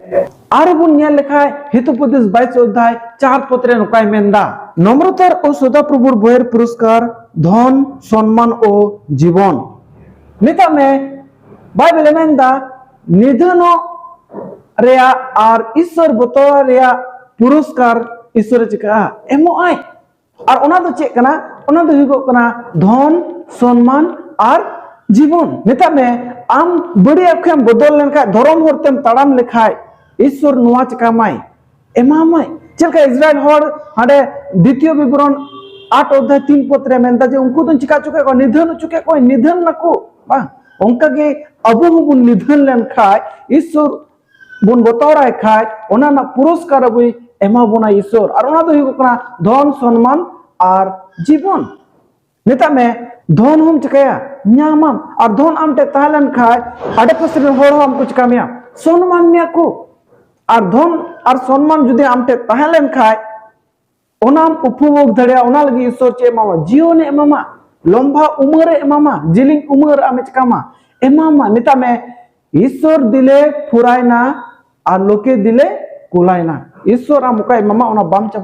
are बुन nail लेखाय Hitopadesha 22 अध्याय 4 पद रे नोकाय मेनदा नम्रतार ओ सदा प्रभुर भयर पुरस्कार धन सम्मान ओ जीवन निता में बाइबल मेनदा निधनो रेया आर ईश्वर बतौर रेया पुरस्कार ईश्वर चिका एमो आय और ओना दो चेक कना ओना दो हुगो कना धन सम्मान और जीवन निता में आम बड़ी अखेम बदल लेनखा धर्म हरतेम ताड़ाम लेखाय ईश्वर नुआ चिकामाय एमामाय चलका इजराइल हर हाडे द्वितीय विवरण 8 अध्याय 3 पद रे मेनदा जे उनको तो चिका चुके को निधन चुके को निधन नको बा उनका के अबु बुन निधन लेनखाय ईश्वर बुन बतौराय खाय ओना ना पुरस्कार अबुई एमा बुना ईश्वर और ओना दो हुगो कना धन सम्मान और जीवन निता में धन हम चिकाया न्यामम और धन आमटे ताहलन खाय आडे पासे रे होर हम कुछ कामिया सम्मान मिया को और धन और सम्मान जुदि आमटे ताहलन खाय ओनाम उपभोग धड़िया ओना लगी ईश्वर चे एमामा जीवन एमामा लंबा उम्र एमामा जिलिंग उम्र आमे चिकामा एमामा निता में ईश्वर दिले फुरायना और लोके दिले कुलायना ईश्वर आम मुका एमामा ओना बाम